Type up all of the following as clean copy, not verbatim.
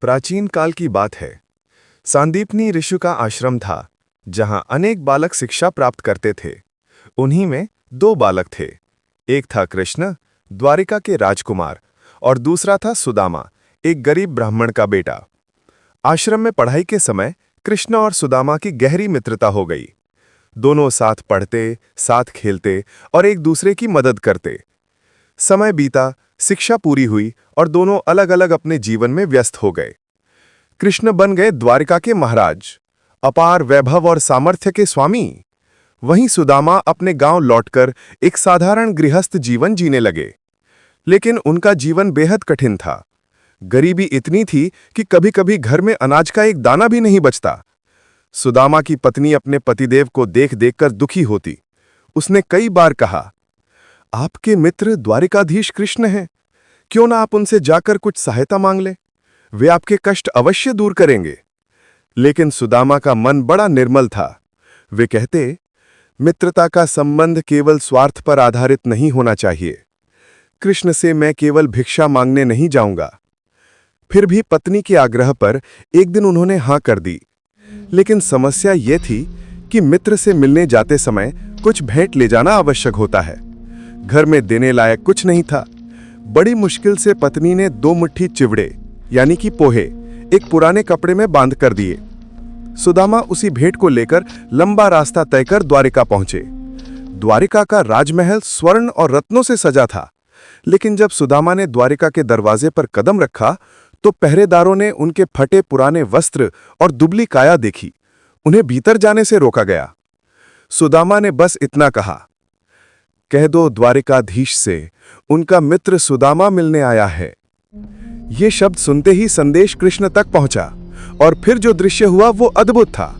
प्राचीन काल की बात है। सांदीपनी ऋषि का आश्रम था, जहां अनेक बालक शिक्षा प्राप्त करते थे। उन्हीं में दो बालक थे। एक था कृष्ण, द्वारिका के राजकुमार, और दूसरा था सुदामा, एक गरीब ब्राह्मण का बेटा। आश्रम में पढ़ाई के समय कृष्ण और सुदामा की गहरी मित्रता हो गई। दोनों साथ पढ़ते, साथ खेलते और एक दूसरे की मदद करते। समय बीता, शिक्षा पूरी हुई और दोनों अलग अलग अपने जीवन में व्यस्त हो गए। कृष्ण बन गए द्वारिका के महाराज, अपार वैभव और सामर्थ्य के स्वामी। वहीं सुदामा अपने गांव लौटकर एक साधारण गृहस्थ जीवन जीने लगे। लेकिन उनका जीवन बेहद कठिन था। गरीबी इतनी थी कि कभी-कभी घर में अनाज का एक दाना भी नहीं बचता। सुदामा की पत्नी अपने पतिदेव को देख देखकर दुखी होती। उसने कई बार कहा, आपके मित्र द्वारिकाधीश कृष्ण हैं, क्यों ना आप उनसे जाकर कुछ सहायता मांग लें, वे आपके कष्ट अवश्य दूर करेंगे। लेकिन सुदामा का मन बड़ा निर्मल था। वे कहते, मित्रता का संबंध केवल स्वार्थ पर आधारित नहीं होना चाहिए। कृष्ण से मैं केवल भिक्षा मांगने नहीं जाऊंगा। फिर भी पत्नी के आग्रह पर एक दिन उन्होंने हां कर दी। लेकिन समस्या ये थी कि मित्र से मिलने जाते समय कुछ भेंट ले जाना आवश्यक होता है। घर में देने लायक कुछ नहीं था। बड़ी मुश्किल से पत्नी ने 2 मुट्ठी चिवड़े यानी कि पोहे एक पुराने कपड़े में बांध कर दिए। सुदामा उसी भेंट को लेकर लंबा रास्ता तय कर द्वारिका पहुंचे। द्वारिका का राजमहल स्वर्ण और रत्नों से सजा था। लेकिन जब सुदामा ने द्वारिका के दरवाजे पर कदम रखा तो पहरेदारों ने उनके फटे पुराने वस्त्र और दुबली काया देखी। उन्हें भीतर जाने से रोका गया। सुदामा ने बस इतना कहा, कह दो द्वारिकाधीश से उनका मित्र सुदामा मिलने आया है। ये शब्द सुनते ही संदेश कृष्ण तक पहुंचा और फिर जो दृश्य हुआ वो अद्भुत था।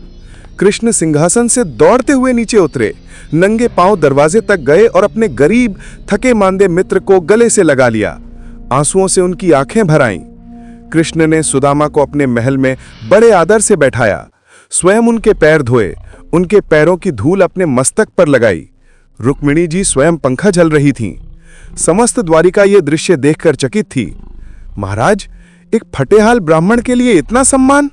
कृष्ण सिंहासन से दौड़ते हुए नीचे उतरे, नंगे पांव दरवाजे तक गए और अपने गरीब थके मांदे मित्र को गले से लगा लिया। आंसुओं से उनकी आंखें भर आईं। कृष्ण ने सुदामा को अपने महल में बड़े आदर से बैठाया, स्वयं उनके पैर धोए, उनके पैरों की धूल अपने मस्तक पर लगाई। रुक्मिणी जी स्वयं पंखा झल रही थीं। समस्त द्वारिका ये दृश्य देखकर चकित थी। महाराज, एक फटेहाल ब्राह्मण के लिए इतना सम्मान?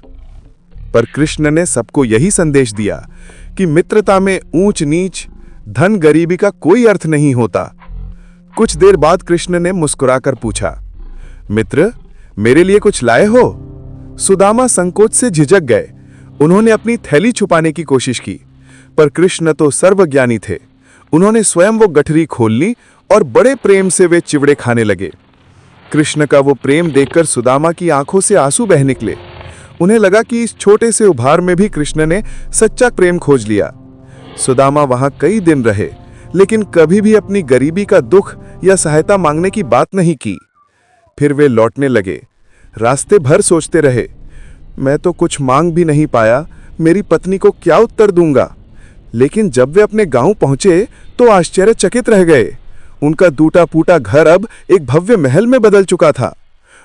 पर कृष्ण ने सबको यही संदेश दिया कि मित्रता में ऊंच नीच, धन गरीबी का कोई अर्थ नहीं होता। कुछ देर बाद कृष्ण ने मुस्कुराकर पूछा, मित्र, मेरे लिए कुछ लाए हो? सुदामा संकोच से झिझक गए। उन्होंने अपनी थैली छुपाने की कोशिश की, पर कृष्ण तो सर्वज्ञानी थे। उन्होंने स्वयं वो गठरी खोल ली और बड़े प्रेम से वे चिवड़े खाने लगे। कृष्ण का वो प्रेम देखकर सुदामा की आंखों से आंसू बह निकले। उन्हें लगा कि इस छोटे से उपहार में भी कृष्ण ने सच्चा प्रेम खोज लिया। सुदामा वहां कई दिन रहे, लेकिन कभी भी अपनी गरीबी का दुख या सहायता मांगने की बात नहीं की। फिर वे लौटने लगे। रास्ते भर सोचते रहे, मैं तो कुछ मांग भी नहीं पाया, मेरी पत्नी को क्या उत्तर दूंगा। लेकिन जब वे अपने गांव पहुंचे तो आश्चर्यचकित रह गए। उनका टूटा फूटा घर अब एक भव्य महल में बदल चुका था।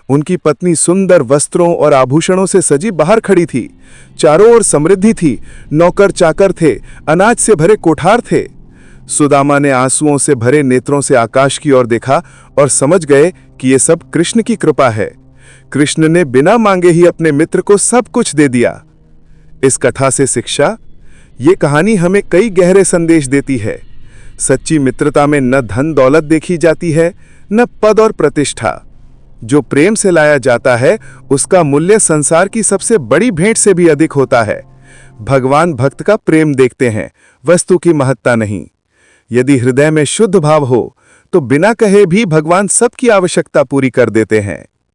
उनकी पत्नी सुंदर वस्त्रों और आभूषणों से सजी बाहर खड़ी थी। चारों ओर समृद्धि थी, नौकर चाकर थे, अनाज से भरे कोठार थे। सुदामा ने आंसुओं से भरे नेत्रों से आकाश की ओर देखा और समझ गए कि ये सब कृष्ण की कृपा है। कृष्ण ने बिना मांगे ही अपने मित्र को सब कुछ दे दिया। इस कथा से शिक्षा, ये कहानी हमें कई गहरे संदेश देती है। सच्ची मित्रता में न धन दौलत देखी जाती है, न पद और प्रतिष्ठा। जो प्रेम से लाया जाता है उसका मूल्य संसार की सबसे बड़ी भेंट से भी अधिक होता है। भगवान भक्त का प्रेम देखते हैं, वस्तु की महत्ता नहीं। यदि हृदय में शुद्ध भाव हो तो बिना कहे भी भगवान सबकी आवश्यकता पूरी कर देते हैं।